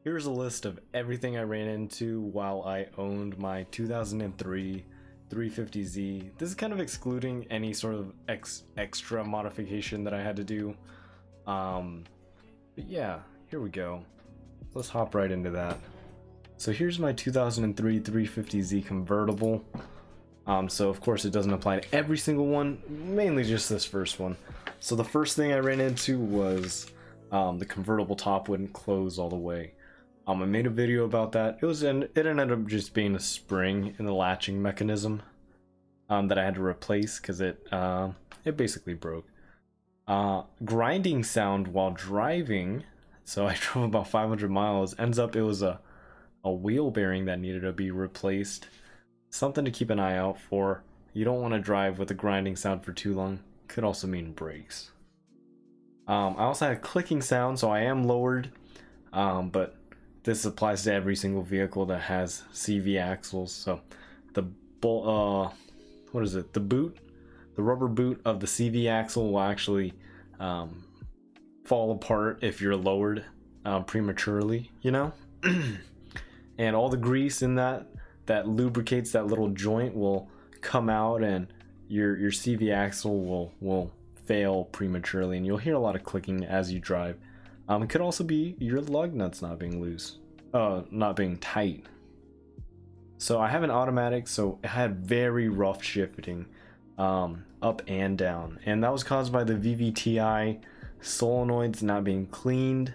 Here's a list of everything I ran into while I owned my 2003 350Z. This is kind of excluding any sort of extra modification that I had to do. But yeah, here we go. Let's hop right into that. So here's my 2003 350Z convertible. So of course it doesn't apply to every single one, mainly just this first one. So the first thing I ran into was the convertible top wouldn't close all the way. I made a video about that. It ended up just being a spring in the latching mechanism that I had to replace because it basically broke. Grinding sound while driving. So I drove about 500 miles. Ends up it was a wheel bearing that needed to be replaced. Something to keep an eye out for. You don't want to drive with a grinding sound for too long. Could also mean brakes. I also had a clicking sound, so I am lowered, but this applies to every single vehicle that has CV axles. So the the rubber boot of the CV axle will actually fall apart if you're lowered prematurely, you know. And all the grease in that lubricates that little joint will come out, and your CV axle will fail prematurely, and you'll hear a lot of clicking as you drive. It could also be your lug nuts not being not being tight. So I have an automatic, so it had very rough shifting up and down, and that was caused by the VVTi solenoids not being cleaned.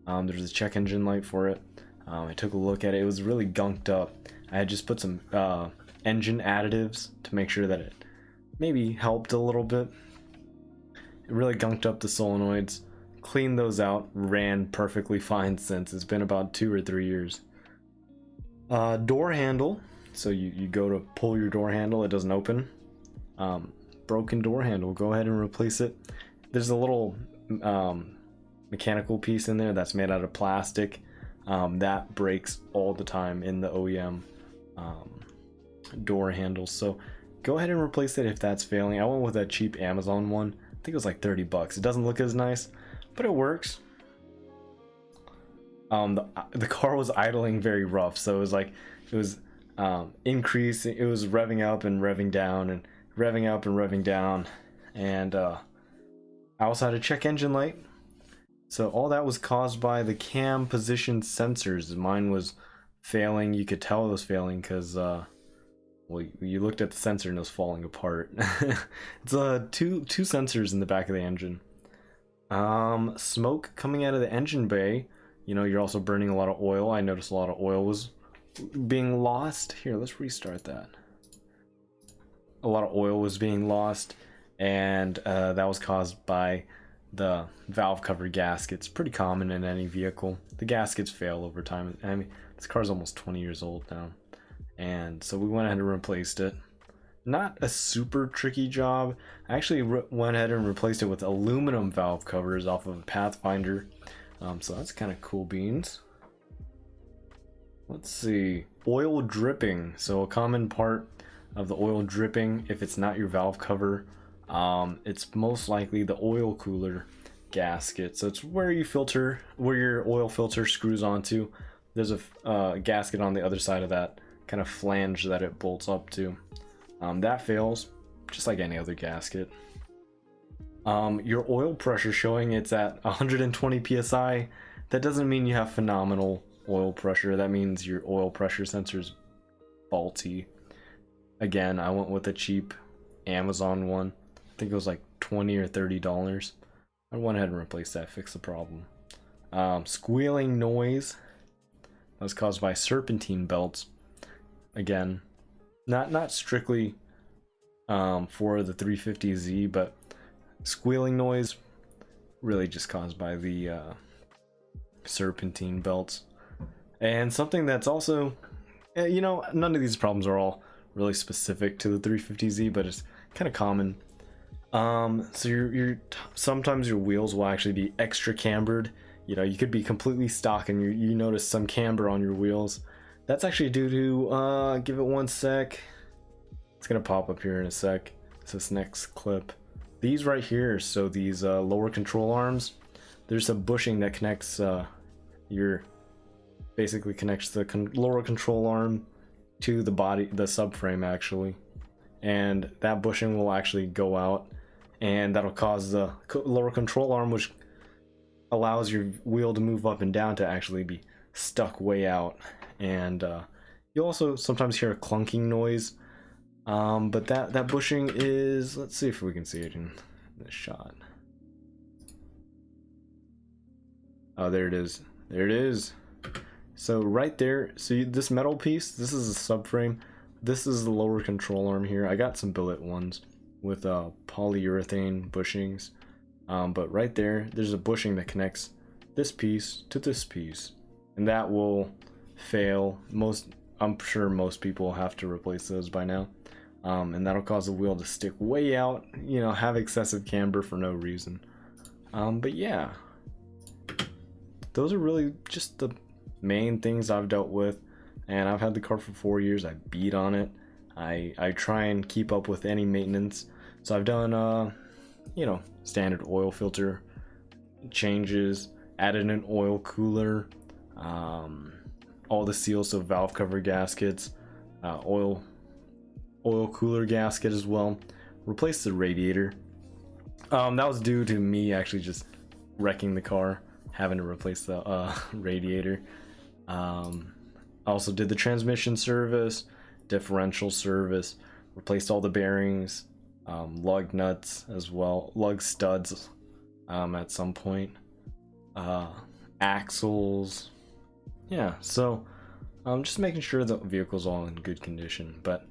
There's a check engine light for it. I took a look at it. It was really gunked up. I had just put some engine additives to make sure that it maybe helped a little bit. It really gunked up the solenoids. Cleaned those out. Ran perfectly fine since. It's been about 2 or 3 years. Door handle. So you go to pull your door handle, it doesn't open. Broken door handle. Go ahead and replace it. There's a little mechanical piece in there that's made out of plastic. That breaks all the time in the OEM door handles. So go ahead and replace it if that's failing. I went with a cheap Amazon one. I think it was like 30 bucks. It doesn't look as nice, but it works. The car was idling very rough, so it was increasing. It was revving up and revving down and revving up and revving down. And I also had a check engine light. So all that was caused by the cam position sensors. Mine was failing. You could tell it was failing because well, you looked at the sensor and it was falling apart. It's two sensors in the back of the engine. Smoke coming out of the engine bay. You know, you're also burning a lot of oil. I noticed a lot of oil was being lost. Here, let's restart that. A lot of oil was being lost, and that was caused by the valve cover gaskets. Pretty common in any vehicle. The gaskets fail over time. I mean, this car's almost 20 years old now, and so we went ahead and replaced it. Not a super tricky job. I actually went ahead and replaced it with aluminum valve covers off of a Pathfinder. So that's kind of cool beans. Let's see. Oil dripping. So a common part of the oil dripping, if it's not your valve cover, it's most likely the oil cooler gasket. So it's where your oil filter screws onto. There's a gasket on the other side of that kind of flange that it bolts up to. That fails, just like any other gasket. Your oil pressure showing it's at 120 psi. That doesn't mean you have phenomenal oil pressure. That means your oil pressure sensor's faulty. Again, I went with a cheap Amazon one. I think it was like $20 or $30. I went ahead and replaced that, fixed the problem. Squealing noise that was caused by serpentine belts. Again, not strictly for the 350Z, but squealing noise really just caused by the serpentine belts. And something that's also, you know, none of these problems are all really specific to the 350Z, but it's kind of common. So sometimes your wheels will actually be extra cambered. You know, you could be completely stock and you notice some camber on your wheels. That's actually due to, give it one sec. It's gonna pop up here in a sec. It's this next clip. These right here, so these lower control arms, there's a bushing that connects your basically connects the lower control arm to the body, the subframe actually, and that bushing will actually go out, and that'll cause the lower control arm, which allows your wheel to move up and down, to actually be stuck way out. And you also sometimes hear a clunking noise, but that bushing is, let's see if we can see it in this shot. Oh, there it is. There it is. So right there, see this metal piece, this is the subframe, this is the lower control arm here. I got some billet ones with polyurethane bushings, but right there, there's a bushing that connects this piece to this piece, and that will fail. I'm sure most people have to replace those by now, and that'll cause the wheel to stick way out, you know, have excessive camber for no reason. But yeah, those are really just the main things I've dealt with, and I've had the car for 4 years. I beat on it. I try and keep up with any maintenance. So I've done you know, standard oil filter changes, added an oil cooler, all the seals, so valve cover gaskets, oil cooler gasket as well, replaced the radiator. That was due to me actually just wrecking the car, having to replace the radiator. I also did the transmission service, differential service, replaced all the bearings, lug nuts as well, lug studs at some point, axles. Yeah, so just making sure the vehicle's all in good condition. But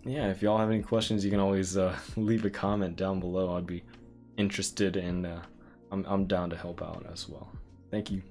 yeah, if y'all have any questions, you can always leave a comment down below. I'd be interested, and I'm down to help out as well. Thank you.